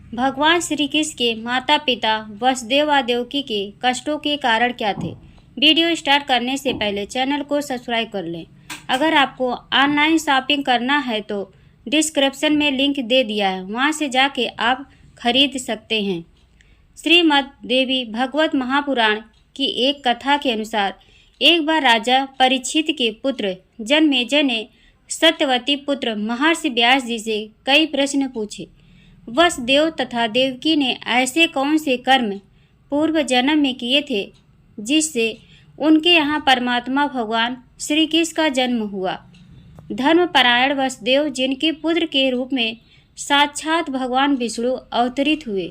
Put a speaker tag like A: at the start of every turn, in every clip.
A: भगवान श्री कृष्ण के माता पिता वसुदेव व देवकी के कष्टों के कारण क्या थे। वीडियो स्टार्ट करने से पहले चैनल को सब्सक्राइब कर लें। अगर आपको ऑनलाइन शॉपिंग करना है तो डिस्क्रिप्शन में लिंक दे दिया है, वहां से जाके आप खरीद सकते हैं। श्रीमद् देवी भागवत महापुराण की एक कथा के अनुसार एक बार राजा परीक्षित के पुत्र जनमेजय ने सत्यवती पुत्र महर्षि व्यास जी से कई प्रश्न पूछे। वसुदेव तथा देवकी ने ऐसे कौन से कर्म पूर्व जन्म में किए थे जिससे उनके यहाँ परमात्मा भगवान श्री कृष्ण का जन्म हुआ। धर्मपरायण वसुदेव जिनके पुत्र के रूप में साक्षात भगवान विष्णु अवतरित हुए,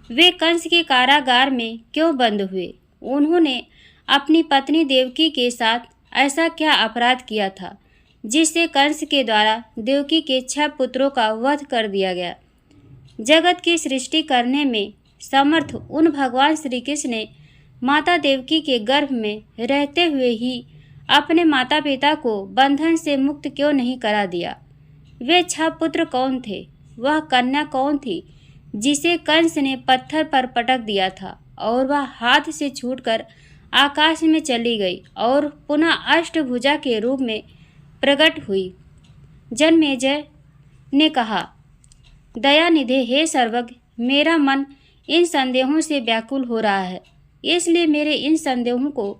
A: वे कंस के कारागार में क्यों बंद हुए? उन्होंने अपनी पत्नी देवकी के साथ ऐसा क्या अपराध किया था जिससे कंस के द्वारा देवकी के 6 पुत्रों का वध कर दिया गया? जगत की सृष्टि करने में समर्थ उन भगवान श्री कृष्ण ने माता देवकी के गर्भ में रहते हुए ही अपने माता पिता को बंधन से मुक्त क्यों नहीं करा दिया? वे 6 पुत्र कौन थे? वह कन्या कौन थी जिसे कंस ने पत्थर पर पटक दिया था और वह हाथ से छूटकर आकाश में चली गई और पुनः अष्टभुजा के रूप में प्रकट हुई? जनमेजय ने कहा, दयानिधे हे सर्वज्ञ, मेरा मन इन संदेहों से व्याकुल हो रहा है, इसलिए मेरे इन संदेहों को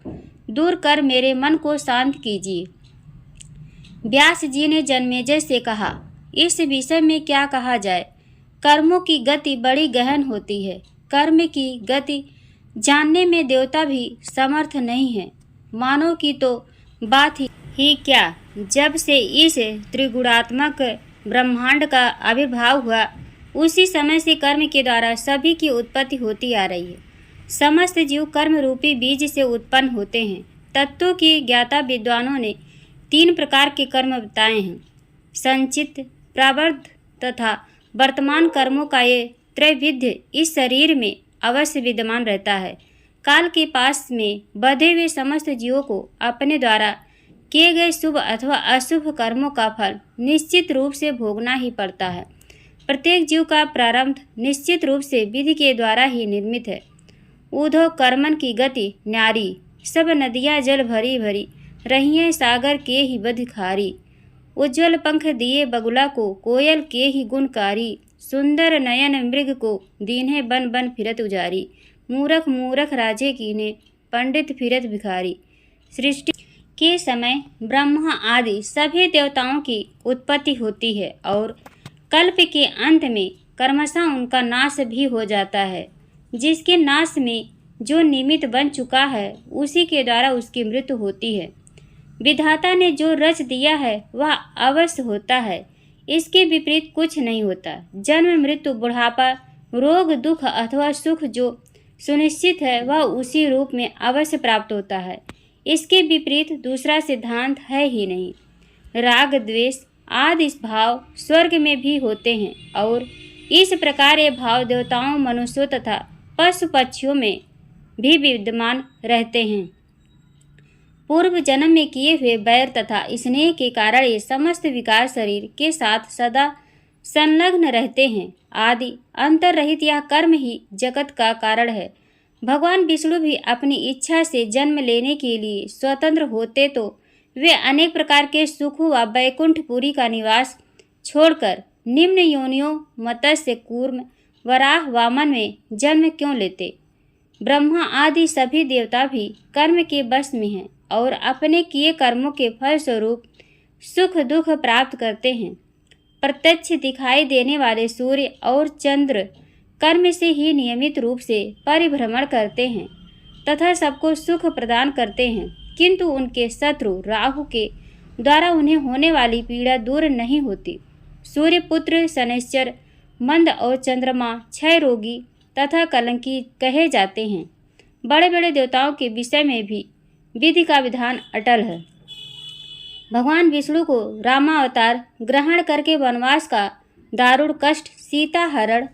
A: दूर कर मेरे मन को शांत कीजिए। व्यास जी ने जनमेजय से कहा, इस विषय में क्या कहा जाए? कर्मों की गति बड़ी गहन होती है। कर्म की गति जानने में देवता भी समर्थ नहीं है। मानव की तो बात ही क्या, जब से इस त्रिगुणात्मक ब्रह्मांड का आविर्भाव हुआ उसी समय से कर्म के द्वारा सभी की उत्पत्ति होती आ रही है। समस्त जीव कर्म रूपी बीज से उत्पन्न होते हैं। तत्वों की ज्ञाता विद्वानों ने 3 प्रकार के कर्म बताए हैं। संचित, प्रारब्ध तथा वर्तमान कर्मों का ये त्रैविध्य इस शरीर में अवश्य विद्यमान रहता है। काल के पास में बंधे हुए समस्त जीवों को अपने द्वारा किए गए शुभ अथवा अशुभ कर्मों का फल निश्चित रूप से भोगना ही पड़ता है। प्रत्येक जीव का प्रारंभ निश्चित रूप से विधि के द्वारा ही निर्मित है। ऊर्ध्व कर्मन की गति न्यारी, सब नदियाँ जल भरी भरी रहिए सागर के ही बधिखारी। उज्ज्वल पंख दिए बगुला को कोयल के ही गुणकारी। सुंदर नयन मृग को दीन्हे बन बन फिरत उजारी। मूरख मूरख राजे कीने पंडित फिरत भिखारी। सृष्टि के समय ब्रह्मा आदि सभी देवताओं की उत्पत्ति होती है और कल्प के अंत में क्रमशः उनका नाश भी हो जाता है। जिसके नाश में जो निमित्त बन चुका है उसी के द्वारा उसकी मृत्यु होती है। विधाता ने जो रच दिया है वह अवश्य होता है, इसके विपरीत कुछ नहीं होता। जन्म, मृत्यु, बुढ़ापा, रोग, दुख अथवा सुख जो सुनिश्चित है वह उसी रूप में अवश्य प्राप्त होता है। इसके विपरीत दूसरा सिद्धांत है ही नहीं। राग, द्वेष आदि भाव स्वर्ग में भी होते हैं और इस प्रकार ये भाव देवताओं, मनुष्यों तथा पशु पक्षियों में भी विद्यमान रहते हैं। पूर्व जन्म में किए हुए बैर तथा स्नेह के कारण ये समस्त विकार शरीर के साथ सदा संलग्न रहते हैं। आदि अंतर रहित यह कर्म ही जगत का कारण है। भगवान विष्णु भी अपनी इच्छा से जन्म लेने के लिए स्वतंत्र होते तो वे अनेक प्रकार के सुखों व वैकुंठपुरी का निवास छोड़कर निम्न योनियों मत्स्य, कूर्म, वराह, वामन में जन्म क्यों लेते? ब्रह्मा आदि सभी देवता भी कर्म के वश में हैं और अपने किए कर्मों के फलस्वरूप सुख दुख प्राप्त करते हैं। प्रत्यक्ष दिखाई देने वाले सूर्य और चंद्र कर्म से ही नियमित रूप से परिभ्रमण करते हैं तथा सबको सुख प्रदान करते हैं, किंतु उनके शत्रु राहु के द्वारा उन्हें होने वाली पीड़ा दूर नहीं होती। सूर्य पुत्र शनैश्चर, मंद और चंद्रमा क्षय रोगी तथा कलंकी कहे जाते हैं। बड़े बड़े देवताओं के विषय में भी विधि का विधान अटल है। भगवान विष्णु को रामावतार ग्रहण करके वनवास का दारुण कष्ट, सीता हरण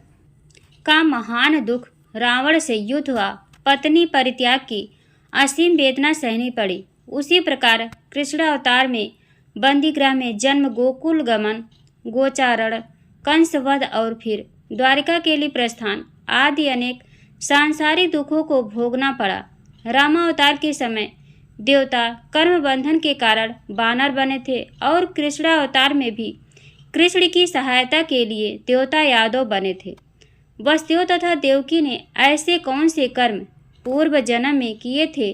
A: का महान दुख, रावण से युद्ध व पत्नी परित्याग की असीम वेदना सहनी पड़ी। उसी प्रकार कृष्ण अवतार में बंदीगृह में जन्म, गोकुल गमन, गोचारण, कंस वध और फिर द्वारिका के लिए प्रस्थान आदि अनेक सांसारिक दुखों को भोगना पड़ा। रामावतार के समय देवता कर्म बंधन के कारण वानर बने थे और कृष्णावतार में भी कृष्ण की सहायता के लिए देवता यादव बने थे। वसुदेव तथा देवकी ने ऐसे कौन से कर्म पूर्व जन्म में किए थे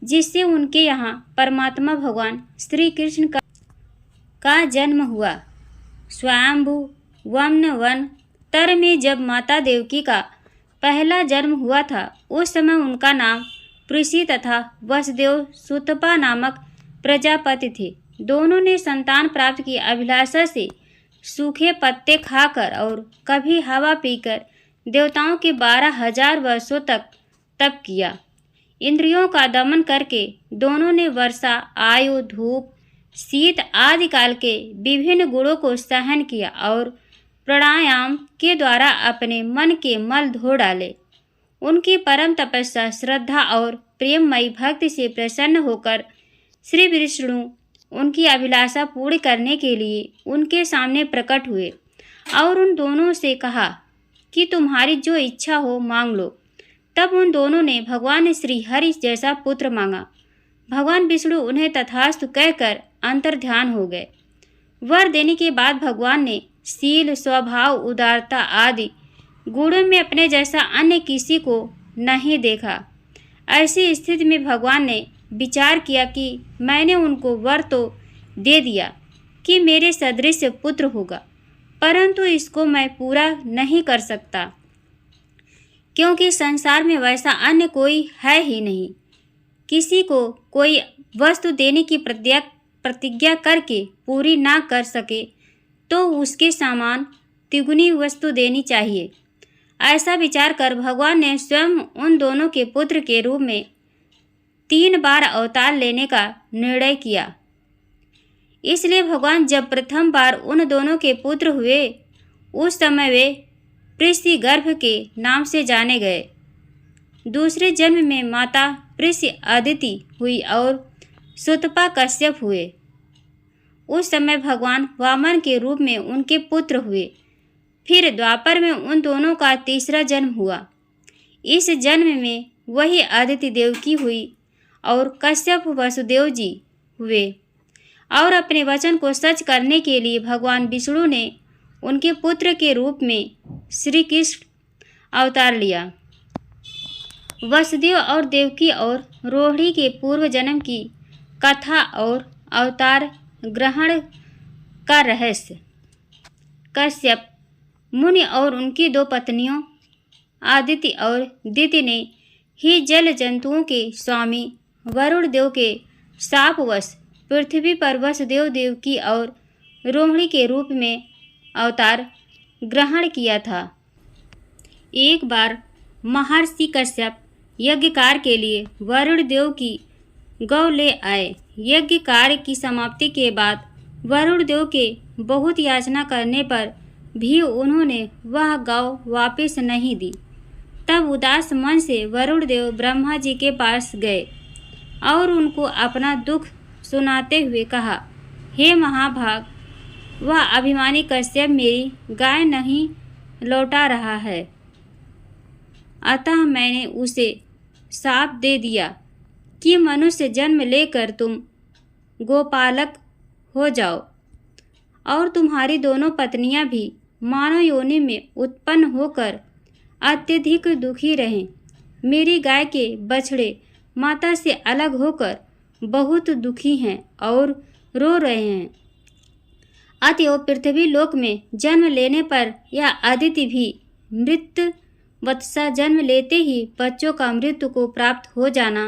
A: जिससे उनके यहाँ परमात्मा भगवान श्री कृष्ण का जन्म हुआ। स्वयंभू वमन वन तर में जब माता देवकी का पहला जन्म हुआ था, उस समय उनका नाम पृषि तथा वसुदेव सुतपा नामक प्रजापति थे। दोनों ने संतान प्राप्त की अभिलाषा से सूखे पत्ते खाकर और कभी हवा पीकर देवताओं के 12,000 वर्षों तक तप किया। इंद्रियों का दमन करके दोनों ने वर्षा, आयु, धूप, शीत आदि काल के विभिन्न गुणों को सहन किया और प्राणायाम के द्वारा अपने मन के मल धो डाले। उनकी परम तपस्या, श्रद्धा और प्रेममयी भक्ति से प्रसन्न होकर श्री विष्णु उनकी अभिलाषा पूर्ण करने के लिए उनके सामने प्रकट हुए और उन दोनों से कहा कि तुम्हारी जो इच्छा हो मांग लो। तब उन दोनों ने भगवान श्री हरि जैसा पुत्र मांगा। भगवान विष्णु उन्हें तथास्तु कहकर अंतर्ध्यान हो गए। वर देने के बाद भगवान ने शील, स्वभाव, उदारता आदि गुणों में अपने जैसा अन्य किसी को नहीं देखा। ऐसी स्थिति में भगवान ने विचार किया कि मैंने उनको वर तो दे दिया कि मेरे सदृश पुत्र होगा, परंतु इसको मैं पूरा नहीं कर सकता, क्योंकि संसार में वैसा अन्य कोई है ही नहीं। किसी को कोई वस्तु देने की प्रतिज्ञा करके पूरी ना कर सके तो उसके समान तिगुनी वस्तु देनी चाहिए। ऐसा विचार कर भगवान ने स्वयं उन दोनों के पुत्र के रूप में 3 बार अवतार लेने का निर्णय किया। इसलिए भगवान जब प्रथम बार उन दोनों के पुत्र हुए, उस समय वे पृषि गर्भ के नाम से जाने गए। दूसरे जन्म में माता पृषि अदिति हुई और सुतपा कश्यप हुए। उस समय भगवान वामन के रूप में उनके पुत्र हुए। फिर द्वापर में उन दोनों का तीसरा जन्म हुआ। इस जन्म में वही अदिति देवकी हुई और कश्यप वसुदेव जी हुए और अपने वचन को सच करने के लिए भगवान विष्णु ने उनके पुत्र के रूप में श्री कृष्ण अवतार लिया। वसुदेव और देवकी और रोहिणी के पूर्व जन्म की कथा और अवतार ग्रहण का रहस्य। कश्यप मुनि और उनकी 2 पत्नियों आदिति और दिति ने ही जल जंतुओं के स्वामी वरुण देव के शापवश पृथ्वी पर वसुदेव देवकी और रोहिणी के रूप में अवतार ग्रहण किया था। एक बार महर्षि कश्यप यज्ञ कार्य के लिए वरुण देव की गौ ले आए। यज्ञ कार्य की समाप्ति के बाद वरुण देव के बहुत याचना करने पर भी उन्होंने वह गौ वापस नहीं दी। तब उदास मन से वरुण देव ब्रह्मा जी के पास गए और उनको अपना दुख सुनाते हुए कहा, हे महाभाग, वह अभिमानी कश्यप मेरी गाय नहीं लौटा रहा है, अतः मैंने उसे शाप दे दिया कि मनुष्य जन्म लेकर तुम गोपालक हो जाओ और तुम्हारी दोनों पत्नियां भी मानव योनि में उत्पन्न होकर अत्यधिक दुखी रहें। मेरी गाय के बछड़े माता से अलग होकर बहुत दुखी हैं और रो रहे हैं। अतएव पृथ्वी लोक में जन्म लेने पर यह अदिति भी मृत वत्सा जन्म लेते ही बच्चों का मृत्यु को प्राप्त हो जाना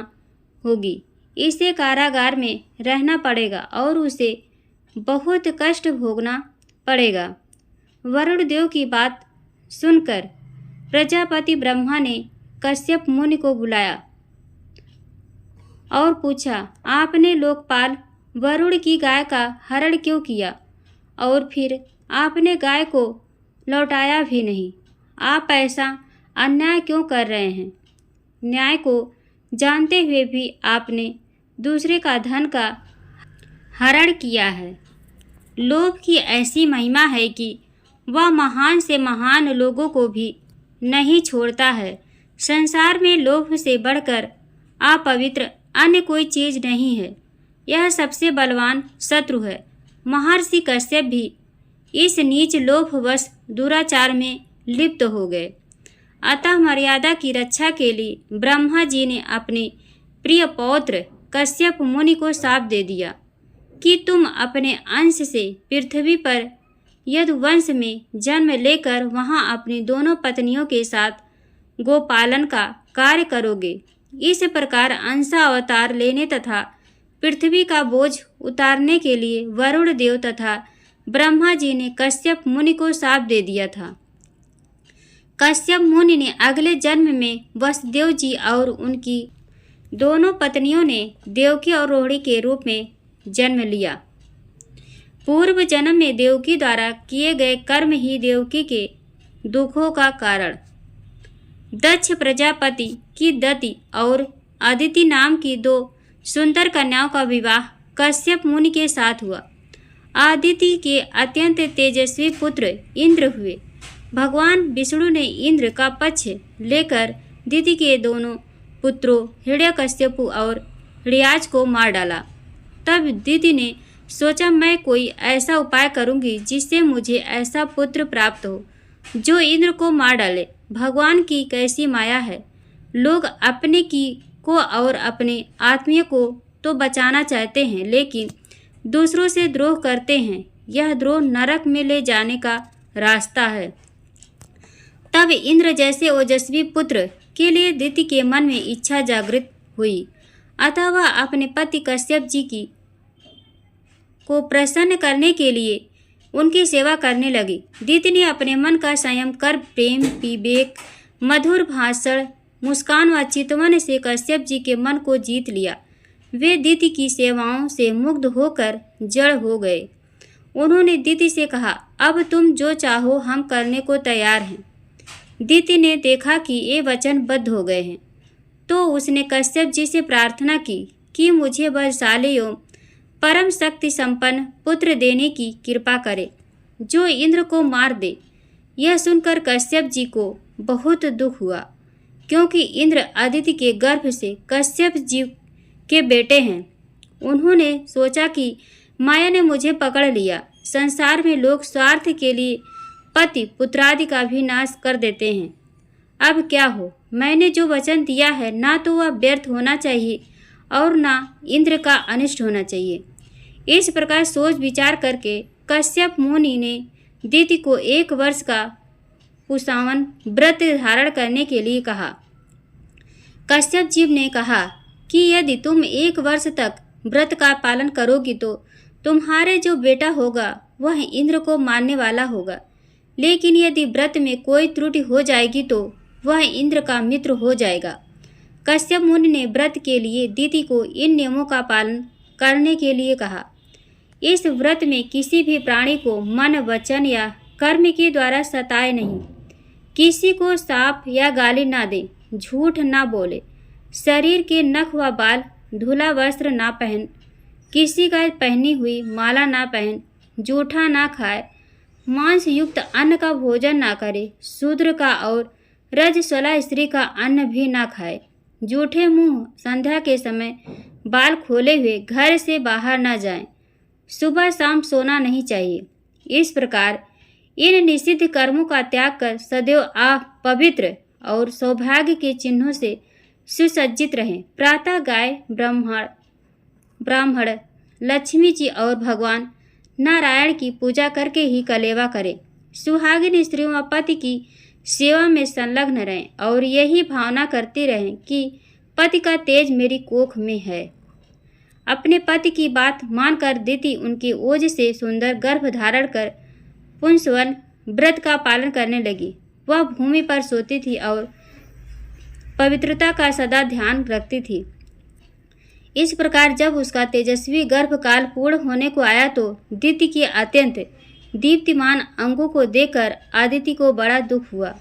A: होगी। इसे कारागार में रहना पड़ेगा और उसे बहुत कष्ट भोगना पड़ेगा। वरुण देव की बात सुनकर प्रजापति ब्रह्मा ने कश्यप मुनि को बुलाया और पूछा, आपने लोकपाल वरुण की गाय का हरण क्यों किया और फिर आपने गाय को लौटाया भी नहीं? आप ऐसा अन्याय क्यों कर रहे हैं? न्याय को जानते हुए भी आपने दूसरे का धन का हरण किया है। लोभ की ऐसी महिमा है कि वह महान से महान लोगों को भी नहीं छोड़ता है। संसार में लोभ से बढ़कर अपवित्र अन्य कोई चीज नहीं है। यह सबसे बलवान शत्रु है। महर्षि कश्यप भी इस नीच लोभवश दुराचार में लिप्त हो गए। अतः मर्यादा की रक्षा के लिए ब्रह्मा जी ने अपने प्रिय पौत्र कश्यप मुनि को शाप दे दिया कि तुम अपने अंश से पृथ्वी पर यदुवंश में जन्म लेकर वहां अपनी दोनों पत्नियों के साथ गोपालन का कार्य करोगे। इस प्रकार अंशा अवतार लेने तथा पृथ्वी का बोझ उतारने के लिए वरुण देव तथा ब्रह्मा जी ने कश्यप मुनि को शाप दे दिया था। कश्यप मुनि ने अगले जन्म में वसुदेव जी और उनकी दोनों पत्नियों ने देवकी और रोहिणी के रूप में जन्म लिया। पूर्व जन्म में देवकी द्वारा किए गए कर्म ही देवकी के दुखों का कारण। दक्ष प्रजापति की दति और अदिति नाम की दो सुंदर कन्याओं का विवाह कश्यप मुनि के साथ हुआ। अदिति के अत्यंत तेजस्वी पुत्र इंद्र हुए। भगवान विष्णु ने इंद्र का पक्ष लेकर दिति के दोनों पुत्रों हिरण्यकश्यप और हिरण्याक्ष को मार डाला। तब दिति ने सोचा, मैं कोई ऐसा उपाय करूंगी जिससे मुझे ऐसा पुत्र प्राप्त हो जो इंद्र को मार डाले। भगवान की कैसी माया है। लोग अपने की को और अपने आत्मीय को तो बचाना चाहते हैं, लेकिन दूसरों से द्रोह करते हैं। यह द्रोह नरक में ले जाने का रास्ता है। तब इंद्र जैसे ओजस्वी पुत्र के लिए दिति के मन में इच्छा जागृत हुई। अतः वह अपने पति कश्यप जी को प्रसन्न करने के लिए उनकी सेवा करने लगी। दिति ने अपने मन का संयम कर प्रेम, विवेक, मधुर भाषण, मुस्कान व चितवन से कश्यप जी के मन को जीत लिया। वे दिति की सेवाओं से मुग्ध होकर जड़ हो गए। उन्होंने दिति से कहा, अब तुम जो चाहो हम करने को तैयार हैं। दिति ने देखा कि ये वचनबद्ध हो गए हैं, तो उसने कश्यप जी से प्रार्थना की कि मुझे बलशाली एवं परम शक्ति संपन्न पुत्र देने की कृपा करे जो इंद्र को मार दे। यह सुनकर कश्यप जी को बहुत दुख हुआ, क्योंकि इंद्र अदिति के गर्भ से कश्यप जी के बेटे हैं। उन्होंने सोचा कि माया ने मुझे पकड़ लिया। संसार में लोग स्वार्थ के लिए पति पुत्रादि का भी नाश कर देते हैं। अब क्या हो, मैंने जो वचन दिया है ना तो वह व्यर्थ होना चाहिए और ना इंद्र का अनिष्ट होना चाहिए। इस प्रकार सोच विचार करके कश्यप मुनि ने दिति को 1 वर्ष का पुंसावन व्रत धारण करने के लिए कहा। कश्यप जी ने कहा कि यदि तुम 1 वर्ष तक व्रत का पालन करोगी तो तुम्हारे जो बेटा होगा वह इंद्र को मारने वाला होगा, लेकिन यदि व्रत में कोई त्रुटि हो जाएगी तो वह इंद्र का मित्र हो जाएगा। कश्यप मुनि ने व्रत के लिए दिति को इन नियमों का पालन करने के लिए कहा। इस व्रत में किसी भी प्राणी को मन, वचन या कर्म के द्वारा सताए नहीं, किसी को शाप या गाली ना दे, झूठ ना बोले, शरीर के नख व बाल धुला वस्त्र ना पहन, किसी का पहनी हुई माला ना पहन, जूठा ना खाए, मांस युक्त अन्न का भोजन ना करे, शूद्र का और रजस्वला स्त्री का अन्न भी ना खाए, जूठे मुंह संध्या के समय बाल खोले हुए घर से बाहर ना जाएं, सुबह शाम सोना नहीं चाहिए। इस प्रकार इन निषिद्ध कर्मों का त्याग कर सदैव आप पवित्र और सौभाग्य के चिन्हों से सुसज्जित रहें। प्रातः गाय, ब्राह्मण, लक्ष्मी जी और भगवान नारायण की पूजा करके ही कलेवा करें। सुहागिन स्त्रियों व पति की सेवा में संलग्न रहें और यही भावना करती रहें कि पति का तेज मेरी कोख में है। अपने पति की बात मानकर दिति उनके ओज से सुंदर गर्भ धारण कर पुंसवन व्रत का पालन करने लगी। वह भूमि पर सोती थी और पवित्रता का सदा ध्यान रखती थी। इस प्रकार जब उसका तेजस्वी गर्भकाल पूर्ण होने को आया तो दिति के अत्यंत दीप्तिमान अंगों को देखकर आदिति को बड़ा दुख हुआ।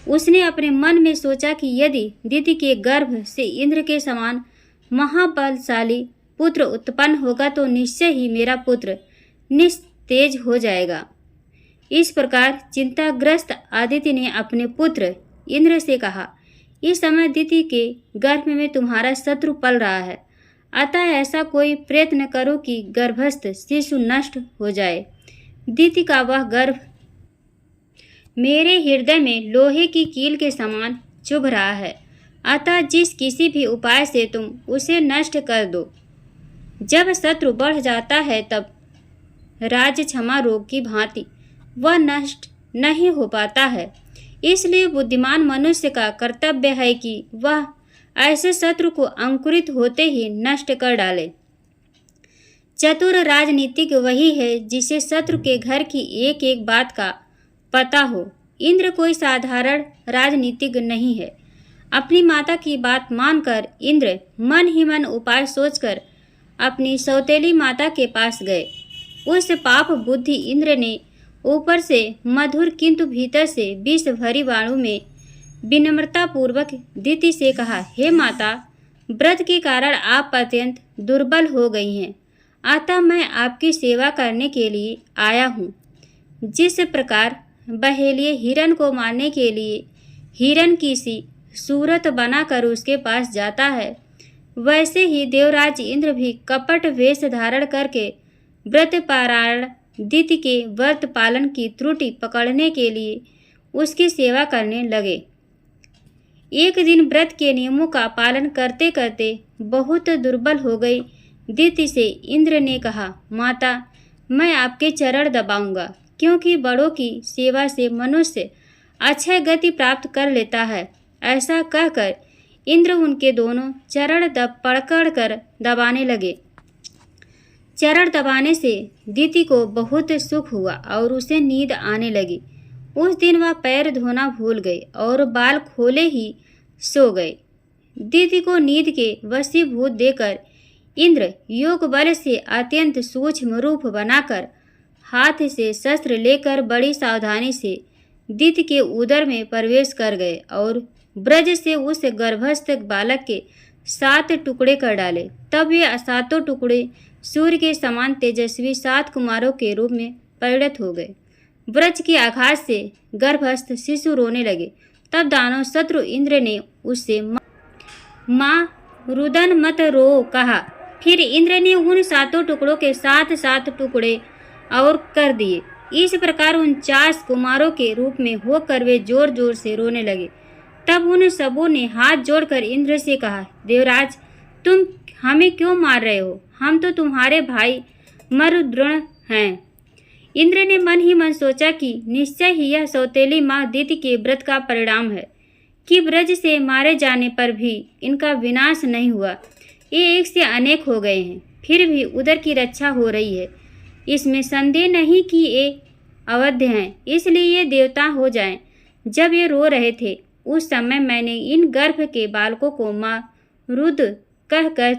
A: उसने अपने मन में सोचा कि यदि दिति के गर्भ से इंद्र के समान महाबलशाली पुत्र उत्पन्न होगा तो निश्चय ही मेरा पुत्र निस्तेज हो जाएगा। इस प्रकार चिंताग्रस्त आदित्य ने अपने पुत्र इंद्र से कहा, इस समय दिति के गर्भ में तुम्हारा शत्रु पल रहा है, अतः ऐसा कोई प्रयत्न करो कि गर्भस्थ शिशु नष्ट हो जाए। दिति का वह गर्भ मेरे हृदय में लोहे की कील के समान चुभ रहा है, अतः जिस किसी भी उपाय से तुम उसे नष्ट कर दो। जब शत्रु बढ़ जाता है तब राज क्षमा रोग की भांति वह नष्ट नहीं हो पाता है। इसलिए बुद्धिमान मनुष्य का कर्तव्य है कि वह ऐसे शत्रु को अंकुरित होते ही नष्ट कर डाले। चतुर राजनीतिक वही है जिसे शत्रु के घर की एक एक बात का पता हो। इंद्र कोई साधारण राजनीतिक नहीं है। अपनी माता की बात मानकर इंद्र मन ही मन उपाय सोचकर अपनी सौतेली माता के पास गए। उस पाप बुद्धि इंद्र ने ऊपर से मधुर किंतु भीतर से विष भरी वाणु में विनम्रता पूर्वक दिति से कहा, हे माता, व्रत के कारण आप अत्यंत दुर्बल हो गई हैं, अतः मैं आपकी सेवा करने के लिए आया हूँ। जिस प्रकार बहेलिए हिरण को मारने के लिए हिरण की सी सूरत बनाकर उसके पास जाता है, वैसे ही देवराज इंद्र भी कपट वेश धारण करके व्रत पारायण दिति के व्रत पालन की त्रुटि पकड़ने के लिए उसकी सेवा करने लगे। एक दिन व्रत के नियमों का पालन करते करते बहुत दुर्बल हो गई दिति से इंद्र ने कहा, माता, मैं आपके चरण दबाऊंगा, क्योंकि बड़ों की सेवा से मनुष्य अक्षय गति प्राप्त कर लेता है। ऐसा कहकर इंद्र उनके दोनों चरण पकड़ कर दबाने लगे। चरण दबाने से दिति को बहुत सुख हुआ और उसे नींद आने लगी। उस दिन वह पैर धोना भूल गई और बाल खोले ही सो गए। दिति को नींद के वशीभूत देकर इंद्र योग बल से अत्यंत सूक्ष्म रूप बनाकर हाथ से शस्त्र लेकर बड़ी सावधानी से दिति के उदर में प्रवेश कर गए और ब्रज से उस गर्भस्थ बालक के 7 टुकड़े कर डाले। तब ये 7 टुकड़े सूर्य के समान तेजस्वी 7 कुमारों के रूप में परिणत हो गए। ब्रज के आघात से गर्भस्थ शिशु रोने लगे। तब दानव शत्रु इंद्र ने उससे माँ रुदन मत रो कहा। फिर इंद्र ने उन 7 टुकड़ों के 7 टुकड़े और कर दिए। इस प्रकार 49 कुमारों के रूप में होकर वे जोर जोर से रोने लगे। तब उन सबों ने हाथ जोड़कर इंद्र से कहा, देवराज, तुम हमें क्यों मार रहे हो? हम तो तुम्हारे भाई मरुद्रण हैं। इंद्र ने मन ही मन सोचा कि निश्चय ही यह सौतेली माँ दिति के व्रत का परिणाम है कि ब्रज से मारे जाने पर भी इनका विनाश नहीं हुआ। ये एक से अनेक हो गए हैं, फिर भी उदर की रक्षा हो रही है। इसमें संदेह नहीं कि ये अवध्य हैं, इसलिए ये देवता हो जाएं। जब ये रो रहे थे उस समय मैंने इन गर्भ के बालकों को माँ रुद कहकर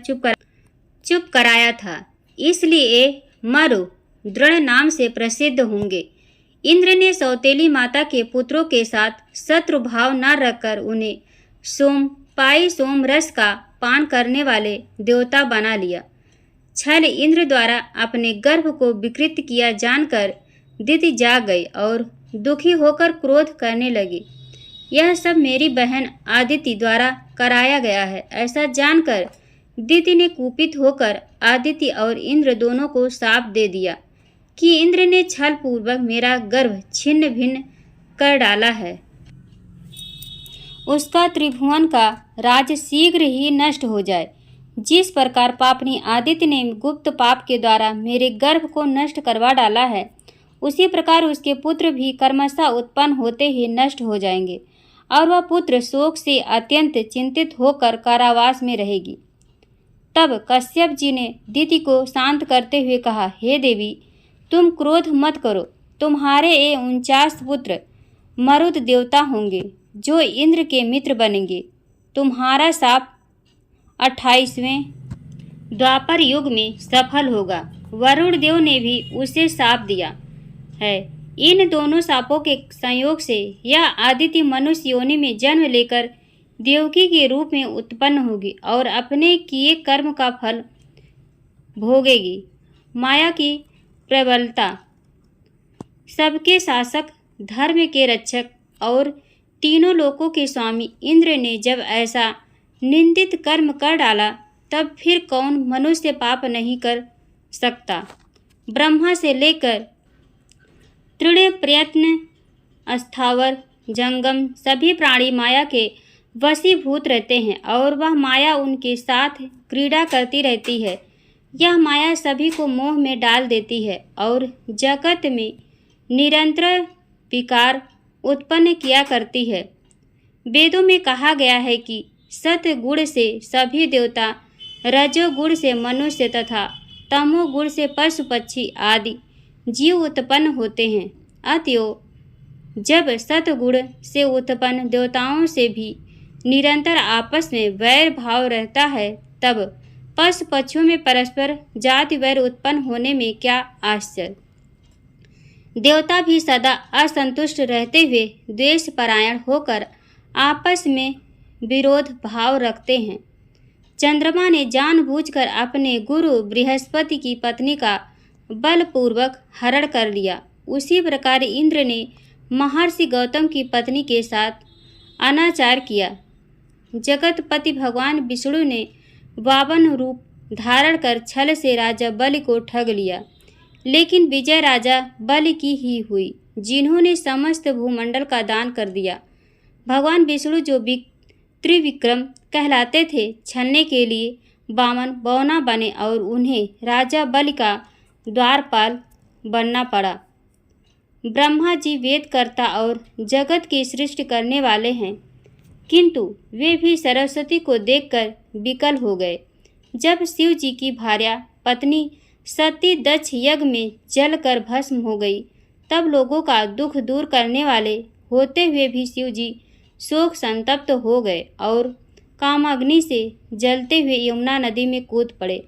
A: चुप कराया था, इसलिए मरु दृढ़ नाम से प्रसिद्ध होंगे। इंद्र ने सौतेली माता के पुत्रों के साथ शत्रु भाव न रखकर उन्हें सोम रस का पान करने वाले देवता बना लिया। छल इंद्र द्वारा अपने गर्भ को विकृत किया जानकर दिति जाग गई और दुखी होकर क्रोध करने लगी। यह सब मेरी बहन आदिति द्वारा कराया गया है, ऐसा जानकर दिति ने कुपित होकर आदिति और इंद्र दोनों को शाप दे दिया कि इंद्र ने छल पूर्वक मेरा गर्भ छिन्न भिन्न कर डाला है। उसका त्रिभुवन का राज शीघ्र ही नष्ट हो जाए। जिस प्रकार पापनी आदित्य ने गुप्त पाप के द्वारा मेरे गर्भ को नष्ट करवा डाला है, उसी प्रकार उसके पुत्र भी कर्मशः उत्पन्न होते ही नष्ट हो जाएंगे और वह पुत्र शोक से अत्यंत चिंतित होकर कारावास में रहेगी। तब कश्यप जी ने दिति को शांत करते हुए कहा, हे देवी, तुम क्रोध मत करो। तुम्हारे ये 49 पुत्र मरुद देवता होंगे जो इंद्र के मित्र बनेंगे। तुम्हारा शाप 28वें द्वापर युग में सफल होगा। वरुण देव ने भी उसे शाप दिया है। इन दोनों शापों के संयोग से यह आदित्य मनुष्य योनि में जन्म लेकर देवकी के रूप में उत्पन्न होगी और अपने किए कर्म का फल भोगेगी। माया की प्रबलता सबके शासक, धर्म के रक्षक और तीनों लोकों के स्वामी इंद्र ने जब ऐसा निंदित कर्म कर डाला, तब फिर कौन मनुष्य पाप नहीं कर सकता। ब्रह्मा से लेकर तृण प्रयत्न स्थावर जंगम सभी प्राणी माया के वशीभूत रहते हैं और वह माया उनके साथ क्रीड़ा करती रहती है। यह माया सभी को मोह में डाल देती है और जगत में निरंतर विकार उत्पन्न किया करती है। वेदों में कहा गया है कि सतगुण से सभी देवता, रजोगुण से मनुष्य तथा तमोगुण से पशु पक्षी आदि जीव उत्पन्न होते हैं। अतएव जब सतगुण से उत्पन्न देवताओं से भी निरंतर आपस में वैर भाव रहता है, तब पशु पक्षियों में परस्पर जाति वैर उत्पन्न होने में क्या आश्चर्य। देवता भी सदा असंतुष्ट रहते हुए द्वेष परायण होकर आपस में विरोध भाव रखते हैं। चंद्रमा ने जानबूझकर अपने गुरु बृहस्पति की पत्नी का बलपूर्वक हरण कर लिया। उसी प्रकार इंद्र ने महर्षि गौतम की पत्नी के साथ अनाचार किया। जगतपति भगवान विष्णु ने वामन रूप धारण कर छल से राजा बलि को ठग लिया, लेकिन विजय राजा बलि की ही हुई, जिन्होंने समस्त भूमंडल का दान कर दिया। भगवान विष्णु जो त्रिविक्रम कहलाते थे, छलने के लिए वामन बौना बने और उन्हें राजा बलि का द्वारपाल बनना पड़ा। ब्रह्मा जी वेदकर्ता और जगत की सृष्टि करने वाले हैं, किंतु वे भी सरस्वती को देखकर विकल हो गए। जब शिव जी की भार्या पत्नी सती दक्ष यज्ञ में जलकर भस्म हो गई, तब लोगों का दुख दूर करने वाले होते हुए भी शिव जी शोक संतप्त हो गए और कामाग्नि से जलते हुए यमुना नदी में कूद पड़े।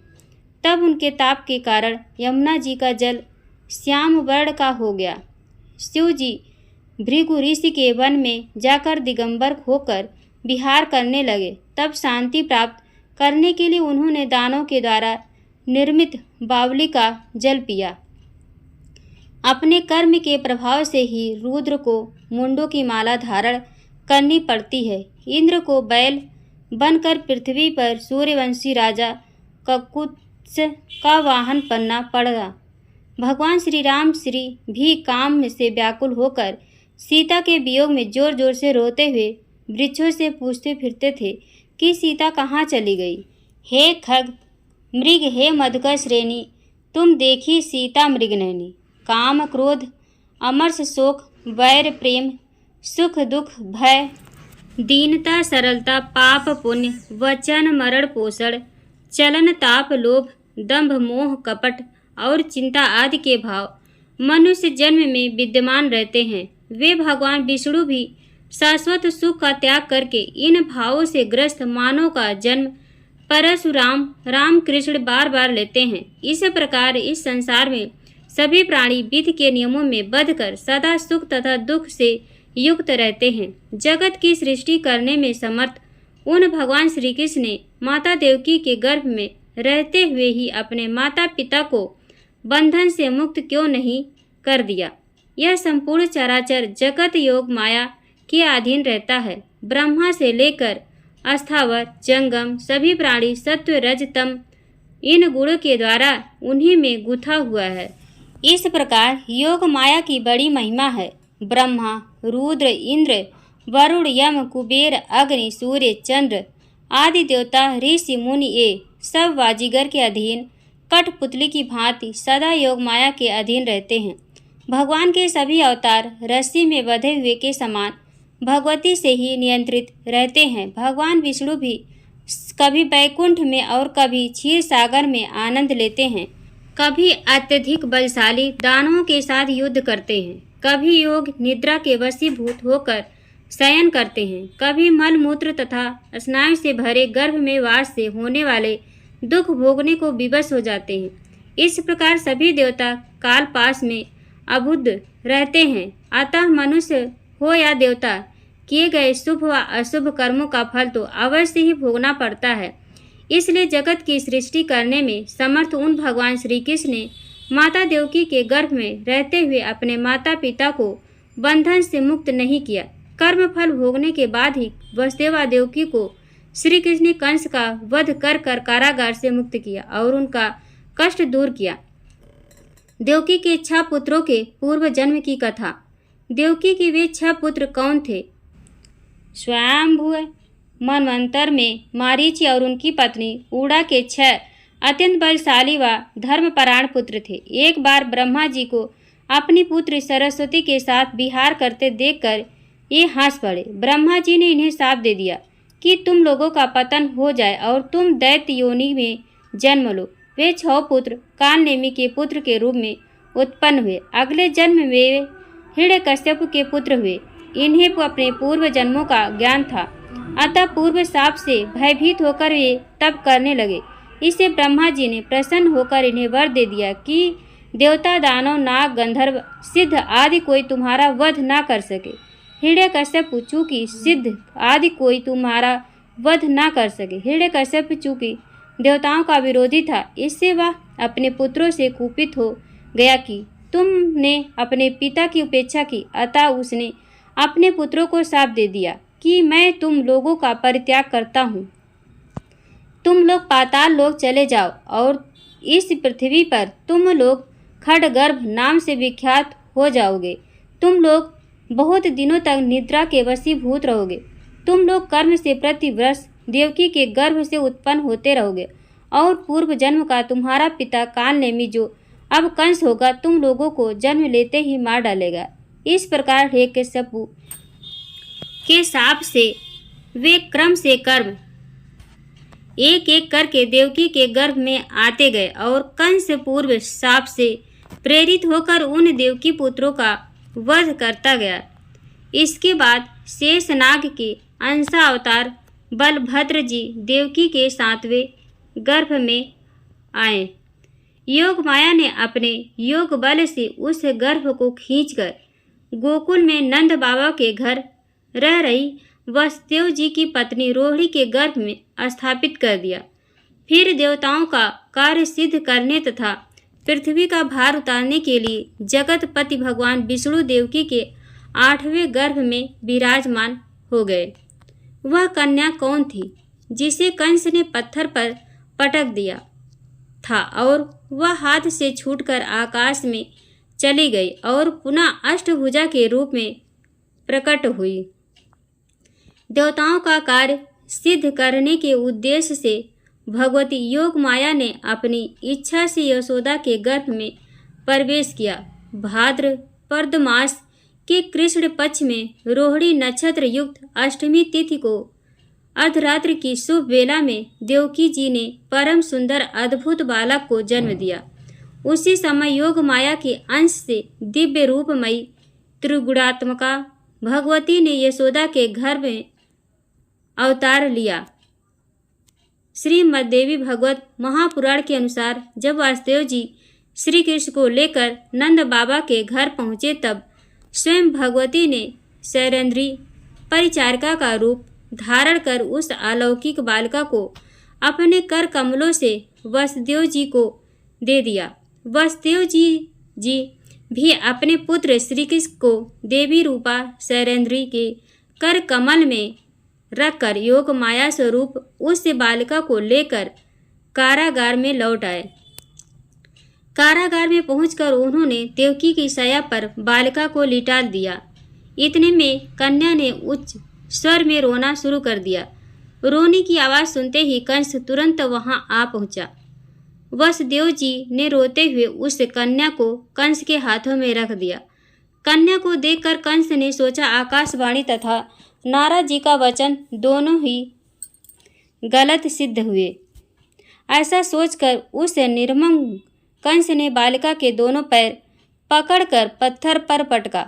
A: तब उनके ताप के कारण यमुना जी का जल श्याम वर्ण का हो गया। शिव जी भृगु ऋषि के वन में जाकर दिगंबर होकर विहार करने लगे। तब शांति प्राप्त करने के लिए उन्होंने दानों के द्वारा निर्मित बावली का जल पिया। अपने कर्म के प्रभाव से ही रुद्र को मुंडों की माला धारण करनी पड़ती है। इंद्र को बैल बनकर पृथ्वी पर सूर्यवंशी राजा ककुत्स का वाहन बनना पड़ा। भगवान श्री राम श्री भी काम से व्याकुल होकर सीता के वियोग में जोर जोर से रोते हुए वृक्षों से पूछते फिरते थे कि सीता कहाँ चली गई। हे खग मृग, हे मधुकर श्रेणी, तुम देखी सीता मृगनयनी। काम क्रोध अमर्ष शोक वैर प्रेम सुख दुख भय दीनता सरलता पाप पुण्य वचन मरण पोषण चलन ताप लोभ दंभ मोह कपट और चिंता आदि के भाव मनुष्य जन्म में विद्यमान रहते हैं। वे भगवान विष्णु भी शाश्वत सुख का त्याग करके इन भावों से ग्रस्त मानव का जन्म परशुराम रामकृष्ण बार बार लेते हैं। इस प्रकार इस संसार में सभी प्राणी विधि के नियमों में बंध कर सदा सुख तथा दुख से युक्त रहते हैं। जगत की सृष्टि करने में समर्थ उन भगवान श्री कृष्ण ने माता देवकी के गर्भ में रहते हुए ही अपने माता पिता को बंधन से मुक्त क्यों नहीं कर दिया। यह संपूर्ण चराचर जगत योग माया के अधीन रहता है। ब्रह्मा से लेकर अस्थावर जंगम सभी प्राणी सत्व रज तम इन गुणों के द्वारा उन्हीं में गुथा हुआ है। इस प्रकार योग माया की बड़ी महिमा है। ब्रह्मा रुद्र इंद्र वरुण यम कुबेर अग्नि सूर्य चंद्र आदि देवता ऋषि मुनि ये सब बाजीगर के अधीन कठपुतली की भांति सदा योग माया के अधीन रहते हैं। भगवान के सभी अवतार रस्सी में बंधे हुए के समान भगवती से ही नियंत्रित रहते हैं। भगवान विष्णु भी कभी बैकुंठ में और कभी क्षीर सागर में आनंद लेते हैं, कभी अत्यधिक बलशाली दानवों के साथ युद्ध करते हैं, कभी योग निद्रा के वशीभूत होकर शयन करते हैं, कभी मल मूत्र तथा स्नायु से भरे गर्भ में वास से होने वाले दुख भोगने को विवश हो जाते हैं। इस प्रकार सभी देवता काल पास में अबुद्ध रहते हैं। अतः मनुष्य हो या देवता किए गए शुभ व अशुभ कर्मों का फल तो अवश्य ही भोगना पड़ता है। इसलिए जगत की सृष्टि करने में समर्थ उन भगवान श्री कृष्ण ने माता देवकी के गर्भ में रहते हुए अपने माता पिता को बंधन से मुक्त नहीं किया। कर्म फल भोगने के बाद ही वसुदेव देवकी को श्री कृष्ण ने कंस का वध कर कारागार से मुक्त किया और उनका कष्ट दूर किया। देवकी के 6 पुत्रों के पूर्व जन्म की कथा। देवकी के वे 6 पुत्र कौन थे? स्वयंभू, मनवंतर में मारीची और उनकी पत्नी उड़ा के 6 अत्यंत बलशाली व धर्मपरायण पुत्र थे। एक बार ब्रह्मा जी को अपनी पुत्र सरस्वती के साथ विहार करते देखकर ये हंस पड़े। ब्रह्मा जी ने इन्हें शाप दे दिया कि तुम लोगों का पतन हो जाए और तुम दैत्य योनि में जन्म लो। वे 6 पुत्र कालनेमी के पुत्र के रूप में उत्पन्न हुए। अगले जन्म में वे हिरण्यकश्यप के पुत्र हुए। इन्हें अपने पूर्व जन्मों का ज्ञान था, अतः पूर्व शाप से भयभीत होकर वे तप करने लगे। इससे ब्रह्मा जी ने प्रसन्न होकर इन्हें वर दे दिया कि देवता, दानव, नाग, गंधर्व, सिद्ध आदि कोई तुम्हारा वध ना कर सके। हिरण्यकश्यप चूंकि सिद्ध आदि कोई तुम्हारा वध ना कर सके। हिरण्यकश्यप चूंकि देवताओं का विरोधी था, इससे वह अपने पुत्रों से कुपित हो गया कि तुमने अपने पिता की उपेक्षा की। अतः उसने अपने पुत्रों को शाप दे दिया कि मैं तुम लोगों का परित्याग करता हूँ। तुम लोग पाताल लोक चले जाओ और इस पृथ्वी पर तुम लोग खड्गर्भ नाम से विख्यात हो जाओगे। तुम लोग बहुत दिनों तक निद्रा के वशीभूत रहोगे। तुम लोग कर्म से प्रति वर्ष देवकी के गर्भ से उत्पन्न होते रहोगे और पूर्व जन्म का तुम्हारा पिता कालनेमी, जो अब कंस होगा, तुम लोगों को जन्म लेते ही मार डालेगा। इस प्रकार हिरण्यकश्यप के शाप से वे क्रम से कर्म एक एक करके देवकी के गर्भ में आते गए और कंस पूर्व शाप से प्रेरित होकर उन देवकी पुत्रों का वध करता गया। इसके बाद शेषनाग के अंशावतार बलभद्र जी देवकी के 7वें गर्भ में आए। योग माया ने अपने योग बल से उस गर्भ को खींचकर गोकुल में नंद बाबा के घर रह रही वसुदेव जी की पत्नी रोहिणी के गर्भ में स्थापित कर दिया। फिर देवताओं का कार्य सिद्ध करने तथा पृथ्वी का भार उतारने के लिए जगतपति भगवान विष्णु देवकी के 8वें गर्भ में विराजमान हो गए। वह कन्या कौन थी जिसे कंस ने पत्थर पर पटक दिया था और वह हाथ से छूटकर आकाश में चली गई और पुनः अष्टभुजा के रूप में प्रकट हुई। देवताओं का कार्य सिद्ध करने के उद्देश्य से भगवती योग माया ने अपनी इच्छा से यशोदा के गर्भ में प्रवेश किया। भाद्रपद मास के कृष्ण पक्ष में रोहिणी नक्षत्र युक्त अष्टमी तिथि को अर्धरात्रि की शुभ वेला में देवकी जी ने परम सुंदर अद्भुत बालक को जन्म दिया। उसी समय योग माया के अंश से दिव्य रूपमयी त्रिगुणात्मका भगवती ने यशोदा के घर में अवतार लिया। श्रीमद्देवी भागवत महापुराण के अनुसार जब वासुदेव जी श्री कृष्ण को लेकर नंद बाबा के घर पहुँचे, तब स्वयं भगवती ने शैलेंद्री परिचारिका का रूप धारण कर उस अलौकिक बालिका को अपने कर कमलों से वसुदेव जी को दे दिया। वसुदेव जी भी अपने पुत्र श्री कृष्ण को देवी रूपा शैलेंद्री के कर कमल में रखकर योग माया स्वरूप उस बालिका को लेकर कारागार में लौट आए। कारागार में पहुंचकर उन्होंने देवकी की शैया पर बालिका को लिटा दिया। इतने में कन्या ने उच्च स्वर में रोना शुरू कर दिया। रोने की आवाज़ सुनते ही कंस तुरंत वहां आ पहुंचा। वसुदेव जी ने रोते हुए उस कन्या को कंस के हाथों में रख दिया। कन्या को देखकर कंस ने सोचा आकाशवाणी तथा नारद जी का वचन दोनों ही गलत सिद्ध हुए। ऐसा सोचकर उस निर्मम कंस ने बालिका के दोनों पैर पकड़कर पत्थर पर पटका,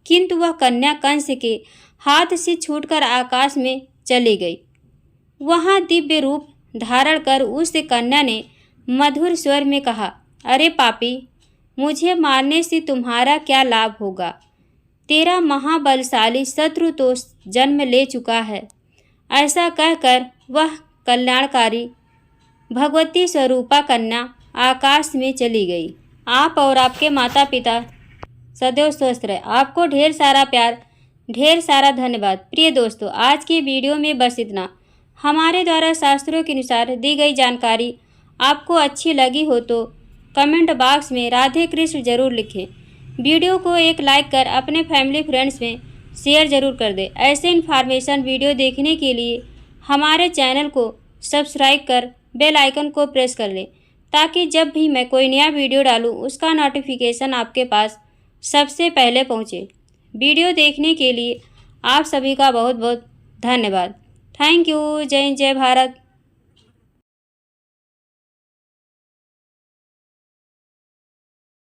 A: किंतु वह कन्या कंस के हाथ से छूटकर आकाश में चली गई। वहां दिव्य रूप धारण कर उस कन्या ने मधुर स्वर में कहा, अरे पापी, मुझे मारने से तुम्हारा क्या लाभ होगा? तेरा महाबलशाली शत्रु तो जन्म ले चुका है। ऐसा कहकर वह कल्याणकारी भगवती स्वरूपा कन्या आकाश में चली गई। आप और आपके माता पिता सदैव स्वस्थ रहे। आपको ढेर सारा प्यार, ढेर सारा धन्यवाद। प्रिय दोस्तों, आज की वीडियो में बस इतना। हमारे द्वारा शास्त्रों के अनुसार दी गई जानकारी आपको अच्छी लगी हो तो कमेंट बॉक्स में राधे कृष्ण जरूर लिखें। वीडियो को एक लाइक कर अपने फैमिली फ्रेंड्स में शेयर जरूर कर दें। ऐसे इन्फॉर्मेशन वीडियो देखने के लिए हमारे चैनल को सब्सक्राइब कर बेल आइकन को प्रेस कर लें, ताकि जब भी मैं कोई नया वीडियो डालूं उसका नोटिफिकेशन आपके पास सबसे पहले पहुंचे। वीडियो देखने के लिए आप सभी का बहुत बहुत धन्यवाद। Thank you. जय हिंद, जय भारत।